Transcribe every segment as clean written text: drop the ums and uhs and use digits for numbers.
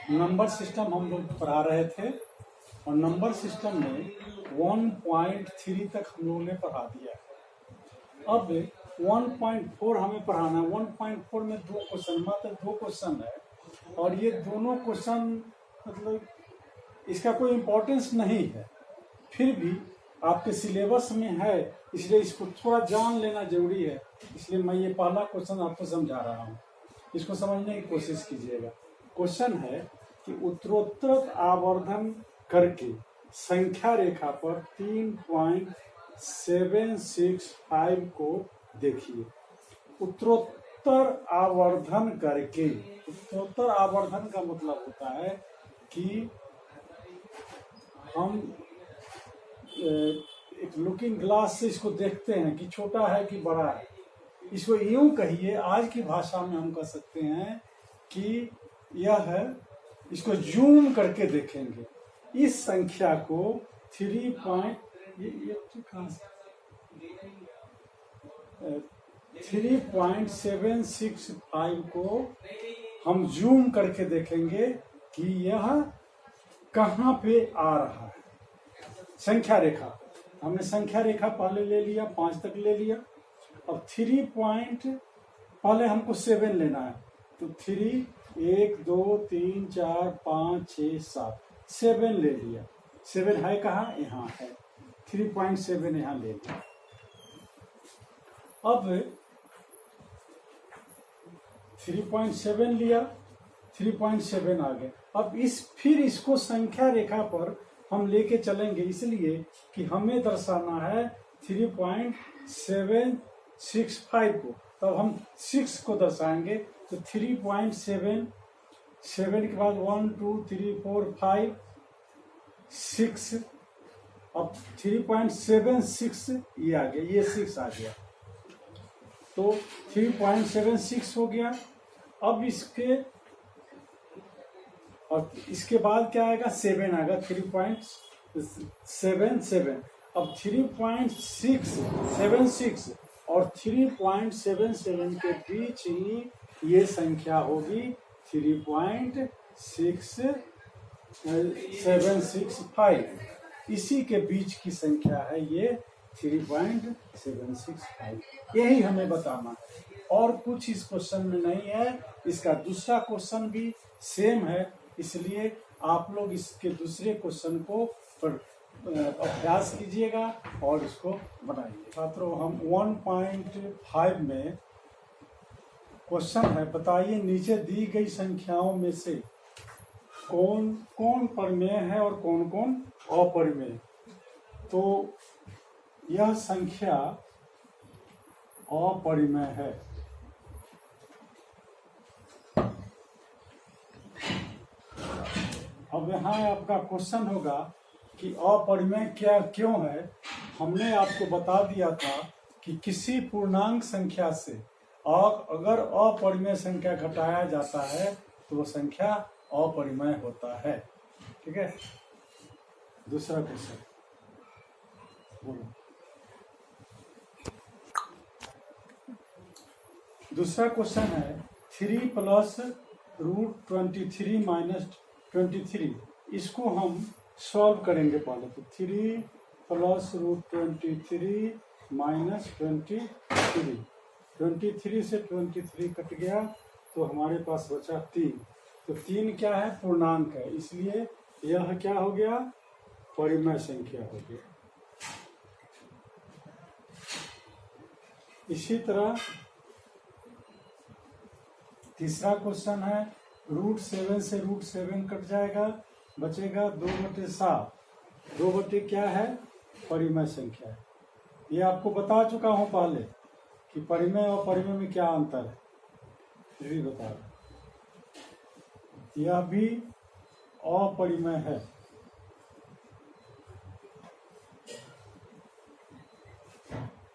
Number system हम लोग पढ़ा रहे थे और नंबर सिस्टम में 1.3 तक हम लोगों ने पढ़ा दिया है। अब 1.4 हमें पढ़ाना है। 1.4 में 2 क्वेश्चन, मात्र 2 क्वेश्चन है और ये दोनों क्वेश्चन मतलब इसका कोई इम्पोर्टेंस नहीं है, फिर भी आपके सिलेबस में है, इसलिए इसको थोड़ा जान लेना जरूरी है। इसलिए मैं ये पहला क्वेश्चन आपको समझा रहा हूँ, इसको समझने की कोशिश कीजिएगा। क्वेश्चन है कि उत्तरोत्तर आवर्धन करके संख्या रेखा पर 3.765 को देखिए। उत्तरोत्तर आवर्धन करके, उत्तरोत्तर आवर्धन का मतलब होता है कि हम एक लुकिंग ग्लास से इसको देखते हैं कि छोटा है कि बड़ा है। इसको यूं कहिए, आज की भाषा में हम कह सकते हैं कि यह है, इसको जूम करके देखेंगे। इस संख्या को 3.765 को हम जूम करके देखेंगे कि यह कहाँ पे आ रहा है। संख्या रेखा, हमने संख्या रेखा पहले ले लिया, 5 तक ले लिया। अब 3 पॉइंट, पहले हमको 7 लेना है, तो 3 1 2 3 4 5 6 7 7 ले लिया। 7 है कहाँ? यहाँ है। 3.7 यहाँ ले लिया। अब 3.7 लिया, 3.7 आ गए। अब फिर इसको संख्या रेखा पर हम लेके चलेंगे, इसलिए कि हमें दर्शाना है 3.765 को। तब हम 6 को दर्शाएंगे, तो 3.7 के बाद 1 2 3 4 5 6, अब 3.76 ये आ गया, ये 6 आ गया, तो 3.76 हो गया। अब इसके बाद क्या आएगा? 7 आएगा, 3.77। अब 3.676 और 3.77 के बीच ही ये संख्या होगी 3.6765। इसी के बीच की संख्या है ये 3.765। यही हमें बताना है, और कुछ इस क्वेश्चन में नहीं है। इसका दूसरा क्वेश्चन भी सेम है, इसलिए आप लोग इसके दूसरे क्वेश्चन को अभ्यास कीजिएगा और इसको बनाइए। छात्रों, हम 1.5 में क्वेश्चन है, बताइए नीचे दी गई संख्याओं में से कौन कौन परिमेय है और कौन कौन अपरिमेय। तो यह संख्या अपरिमेय है। अब यहाँ आपका क्वेश्चन होगा कि अपरिमेय क्या क्यों है। हमने आपको बता दिया था कि किसी पूर्णांक संख्या से अगर अपरिमेय संख्या घटाया जाता है तो वो संख्या अपरिमेय होता है। ठीक है, दूसरा क्वेश्चन बोलो। दूसरा क्वेश्चन है 3 + √23 - 23। इसको हम सॉल्व करेंगे पहले। तो 3 + √23 - 23, 23 से 23 कट गया तो हमारे पास बचा 3। तो 3 क्या है? पूर्णांक है, इसलिए यह क्या हो गया? परिमेय संख्या हो गया। इसी तरह तीसरा क्वेश्चन है √7 से √7 कट जाएगा, बचेगा 2/7। 2 क्या है? परिमेय संख्या है। ये आपको बता चुका हूं पहले कि परिमेय और अपरिमेय में क्या अंतर है, फिर भी बता रहा। यह भी अपरिमेय है।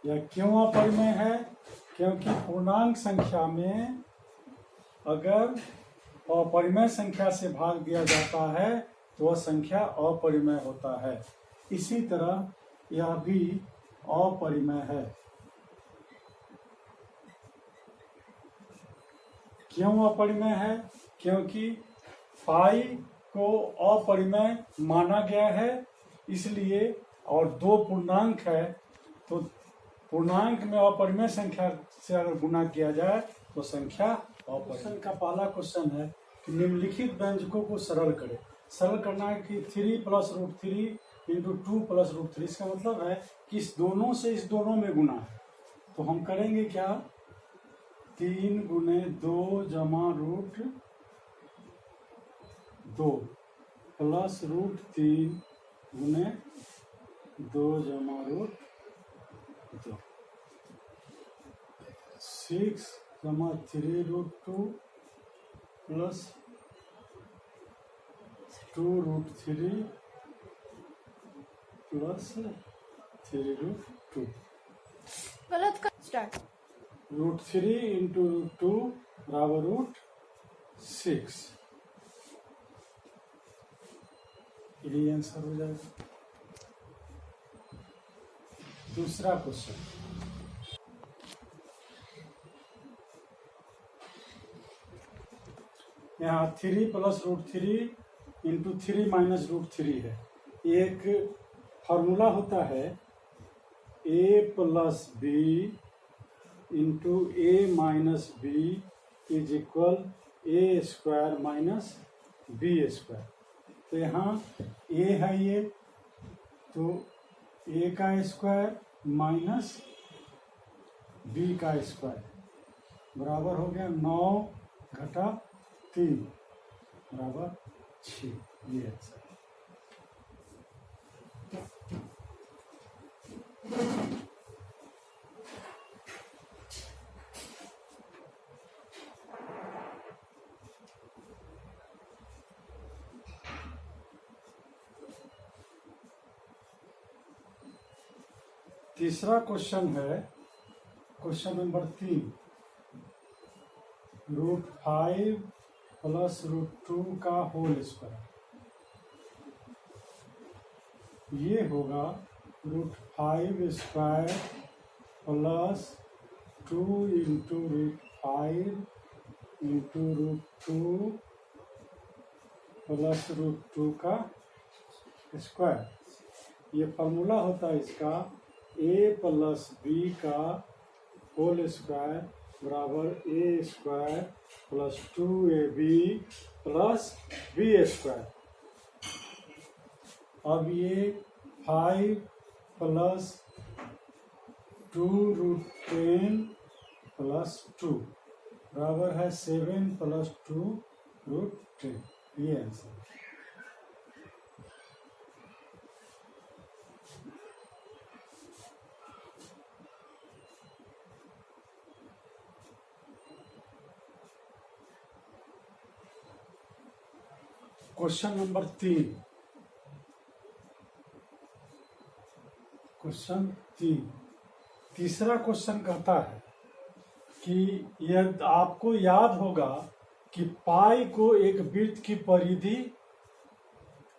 यह क्यों अपरिमेय है? क्योंकि पूर्णांक संख्या में अगर अपरिमेय संख्या से भाग दिया जाता है तो वह संख्या अपरिमेय होता है। इसी तरह यह भी अपरिमेय है। क्यों अपरिमेय है? क्योंकि पाई को अपरिमेय माना गया है, इसलिए और दो पूर्णांक है तो पूर्णांक में अपरिमेय संख्या से अगर गुना किया जाए तो संख्या अपरिमेय। का पहला क्वेश्चन है कि निम्नलिखित व्यंजकों को सरल करें। सरल करना है कि 3 + √3 इंटू 2 + √3। इसका मतलब है कि इस दोनों से इस दोनों में गुना है, तो हम करेंगे क्या, 3 × 2 + √2 प्लस √3 × 2 + √2 6 × 3√2 प्लस 2√3 प्लस 3√2। गलत का स्टार्ट। √3 इंटू √2 बराबर √6। यही आंसर हो जाएगा। दूसरा क्वेश्चन, यहाँ 3 + √3 इंटू 3 - √3 है। एक फार्मूला होता है a + b into a - b is equal a² - b²। तो यहाँ a है ये, तो a का स्क्वायर माइनस b का स्क्वायर बराबर हो गया 9 - 3 बराबर 6। ये आंसर। तीसरा क्वेश्चन है, क्वेश्चन नंबर 3, √5 + √2 का होल स्क्वायर। ये होगा √5² प्लस 2 इंटू √5 इंटू √2 प्लस √2 का स्क्वायर। ये फॉर्मूला होता है इसका a + b का होल स्क्वायर बराबर a² plus 2ab plus b²। अब ये 5 प्लस 2√10 प्लस 2 बराबर है 7 प्लस 2√10। ये आंसर। क्वेश्चन नंबर 3, क्वेश्चन 3, तीसरा क्वेश्चन कहता है कि यह आपको याद होगा कि पाई को एक वृत्त की परिधि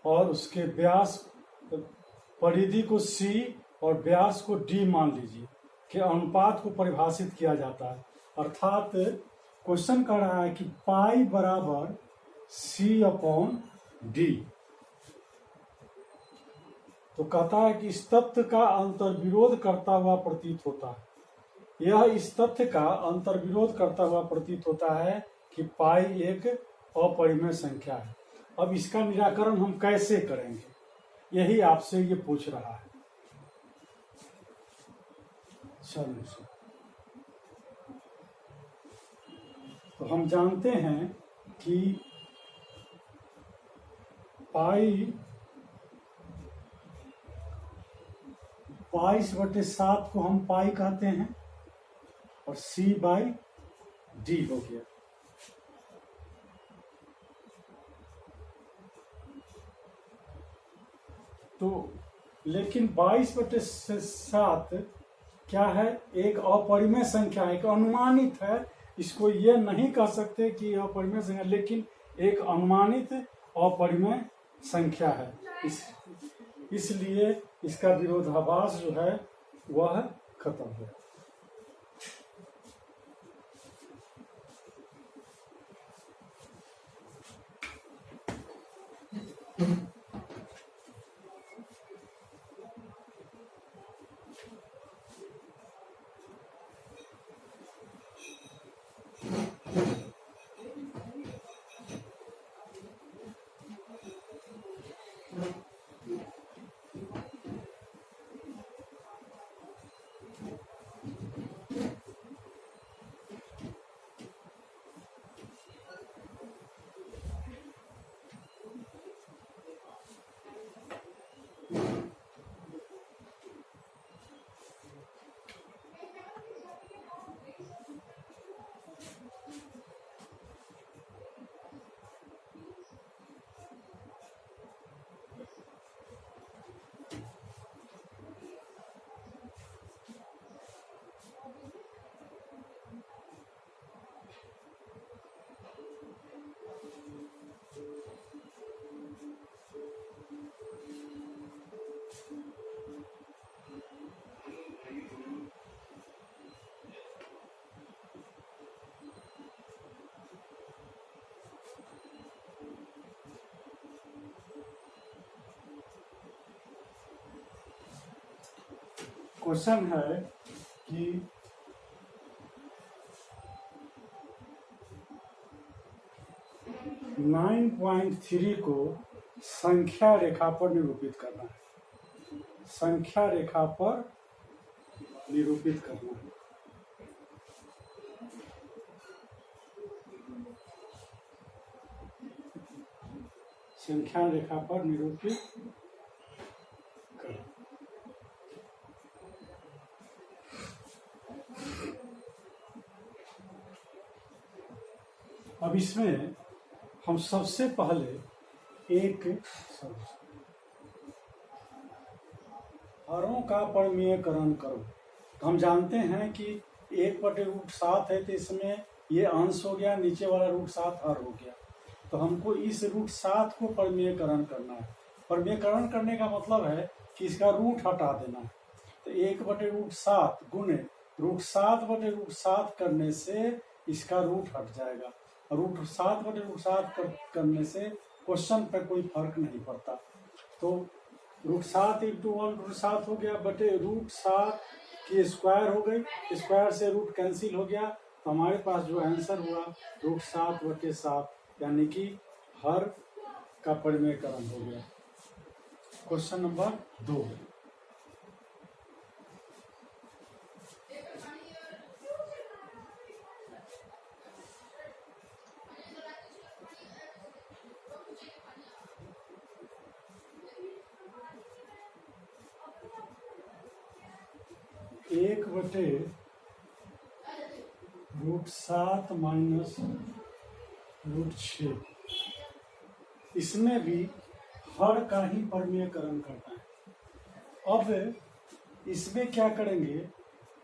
और उसके व्यास, परिधि को c और व्यास को d मान लीजिए के अनुपात को परिभाषित किया जाता है। अर्थात क्वेश्चन कह रहा है कि पाई बराबर c/d। तो कहता है कि इस तथ्य का अंतर्विरोध करता हुआ प्रतीत होता है। यह इस तथ्य का अंतर्विरोध करता हुआ प्रतीत होता है कि पाई एक अपरिमेय संख्या है। अब इसका निराकरण हम कैसे करेंगे, यही आपसे ये पूछ रहा है। चलिए, तो हम जानते हैं कि पाई 22/7 को हम पाई कहते हैं और c/d हो गया। तो लेकिन 22/7 क्या है, एक अपरिमेय संख्या है, एक अनुमानित है। इसको ये नहीं कह सकते कि अपरिमेय संख्या, लेकिन एक अनुमानित अपरिमेय संख्या है। इसलिए इसका विरोधाभास जो है वह खत्म है। क्वेश्चन है कि नाइन पॉइंट थ्री को संख्या रेखा पर निरूपित करना है। संख्या रेखा पर निरूपित करना है। संख्या रेखा पर निरूपित करना। अब इसमें हम सबसे पहले एक हरों का परिमेयकरण करो। हम जानते हैं कि 1/√7 है, तो इसमें ये अंश हो गया, नीचे वाला √7 हर हो गया। तो हमको इस √7 को परिमेयकरण करना है। परिमेयकरण करने का मतलब है कि इसका रूट हटा देना है। तो 1/√7 गुने √7/√7 करने से इसका रूट हट जाएगा। √7/√7 करने से क्वेश्चन पे कोई फर्क नहीं पड़ता। तो √7 × 1 √7 हो गया, बटे √7 की स्क्वायर हो गई, स्क्वायर से रूट कैंसिल हो गया। तो हमारे पास जो आंसर हुआ √7/7, यानी कि हर का परिमेयकरण हो गया। Question number 2। एक बटे √7 माइनस √6, इसमें भी हर का ही परिमेयकरण करना है। अब इसमें क्या करेंगे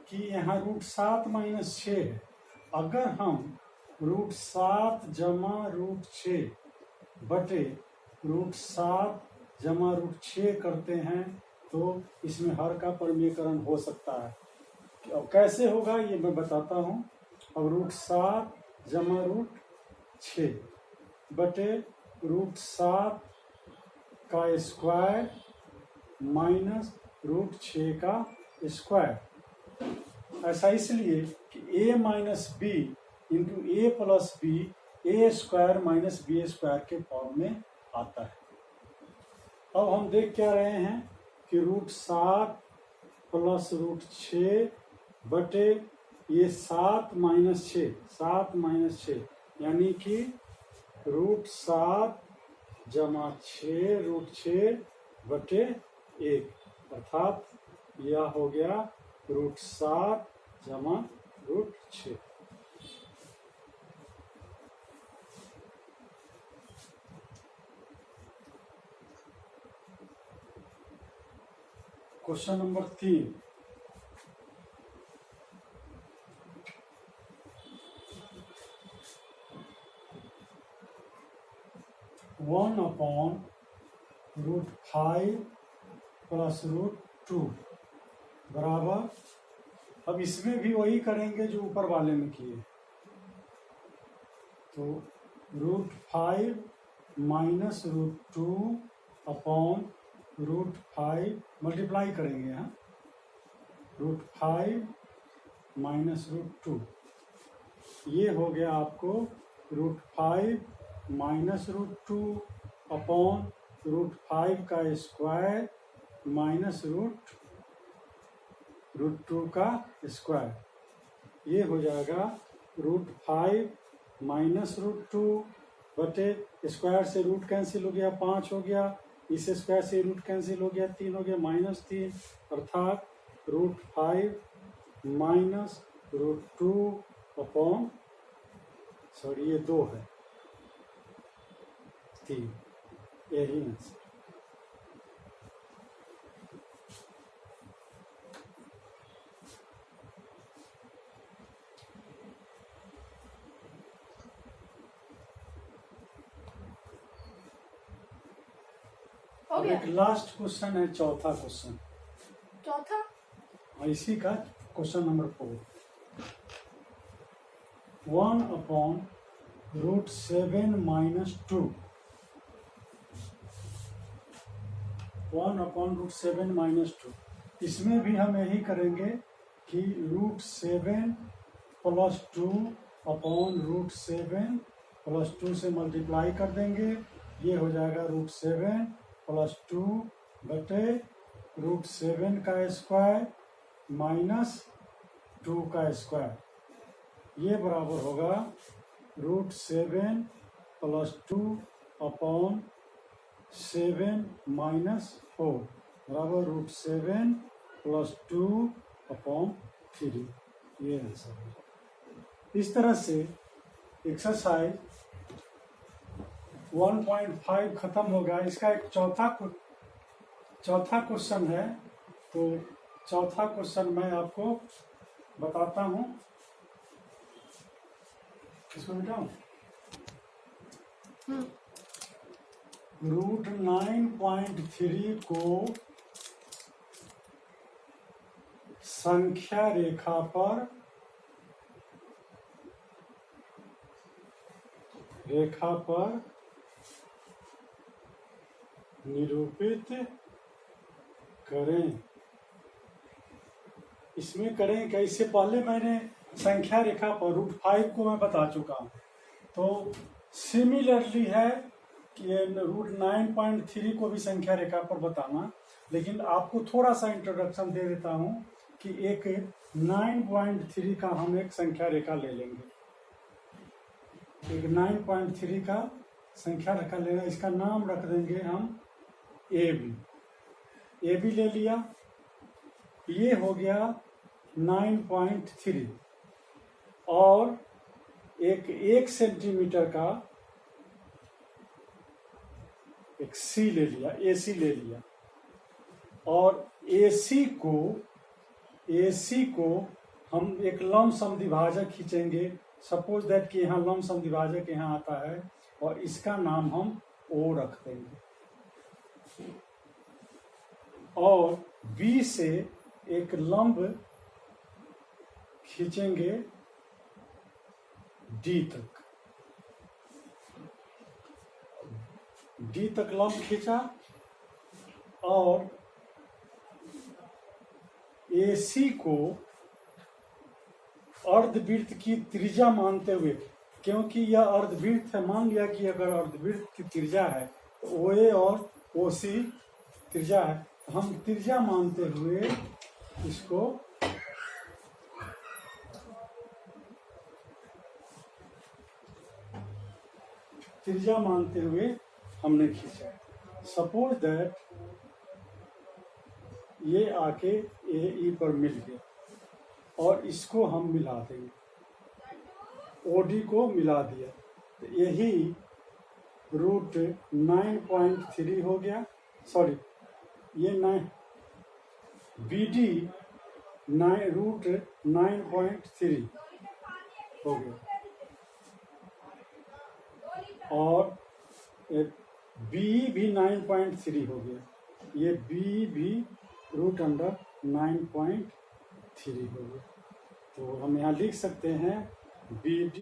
कि यहाँ √7 माइनस 6 है। अगर हम √7 जमा √6 बटे √7 जमा √6 करते हैं तो इसमें हर का परिमेयकरण हो सकता है। अब कैसे होगा ये मैं बताता हूँ। अब √7 जमा √6 बटे √7 का स्क्वायर माइनस √6 का स्क्वायर। ऐसा इसलिए कि a minus b into a plus b a square minus b square के फॉर्म में आता है। अब हम देख क्या रहे हैं कि √7 प्लस √6 बटे ये 7 माइनस 6 यानी कि √7 जमा 6 √6 बटे 1, अर्थात यह हो गया √7 जमा √6। Question number 3। One upon √5 plus √2 बराबर, अब इसमें भी वही करेंगे जो ऊपर वाले में किए। तो √5 minus root 2 upon root 5 multiply करेंगे यहाँ रूट 5 माइनस रूट 2, ये हो गया आपको root 5 minus root 2 upon root 5 का स्क्वायर माइनस रूट 2 का स्क्वायर, ये हो जाएगा रूट 5 माइनस रूट 2 बटे स्क्वायर से रूट कैंसिल हो गया 5 हो गया, इस स्क्वायर से रूट कैंसिल हो गया 3 हो गया माइनस 3, अर्थात root 5 minus root 2 upon sorry ये 2 है 3, यही आंसर। हो अब गया एक लास्ट क्वेश्चन है, चौथा क्वेश्चन, चौथा। इसी का question number 4। 1 upon root 7 minus 2, 1 upon root 7 minus 2, इसमें भी हम यही करेंगे कि root 7 plus 2 upon root 7 plus 2 से मल्टीप्लाई कर देंगे, ये हो जाएगा रूट 7 प्लस 2 बटे रूट 7 का स्क्वायर माइनस 2 का स्क्वायर, ये बराबर होगा रूट 7 प्लस 2 अपॉन 7 माइनस 4 बराबर रूट 7 प्लस 2 अपॉन 3, ये आंसर है। इस तरह से एक्सरसाइज 1.5 खत्म हो गया। इसका एक चौथा क्वेश्चन है, तो चौथा क्वेश्चन मैं आपको बताता हूँ, किसको मिटाऊं? रूट 9.3 को संख्या रेखा पर निरूपित करें। इसमें करें क्या, इससे पहले मैंने संख्या रेखा पर रूट 5 को मैं बता चुका हूं, तो सिमिलरली है कि रूट 9.3 को भी संख्या रेखा पर बताना, लेकिन आपको थोड़ा सा इंट्रोडक्शन दे देता हूं कि एक 9.3 का हम एक संख्या रेखा ले लेंगे, एक 9.3 का संख्या रेखा लेना, इसका नाम रख देंगे हम ए बी ले लिया, ये हो गया 9.3, और एक 1 सेंटीमीटर का एक सी ले लिया, AC ले लिया, और AC को हम एक लमसम द्विभाजक खींचेंगे, सपोज दैट कि यहाँ लमसम द्विभाजक यहाँ आता है, और इसका नाम हम O रख देंगे, और B से एक लंब खींचेंगे D तक लंब खींचा, और AC को अर्धवृत्त की त्रिज्या मानते हुए, क्योंकि यह अर्धवृत्त है, मान लिया कि अगर अर्धवृत्त की त्रिज्या है तो OA और OC त्रिज्या है, हम त्रिज्या मानते हुए इसको हमने खींचा। सपोज दैट ये आके AE पर मिल गया, और इसको हम मिला देंगे, OD को मिला दिया, तो यही रूट 9.3 हो गया, सॉरी ये BD रूट 9.3 हो गया, और BE भी 9.3 हो गया, ये BE भी रूट अंडर 9.3 हो गया, तो हम यहाँ लिख सकते हैं BD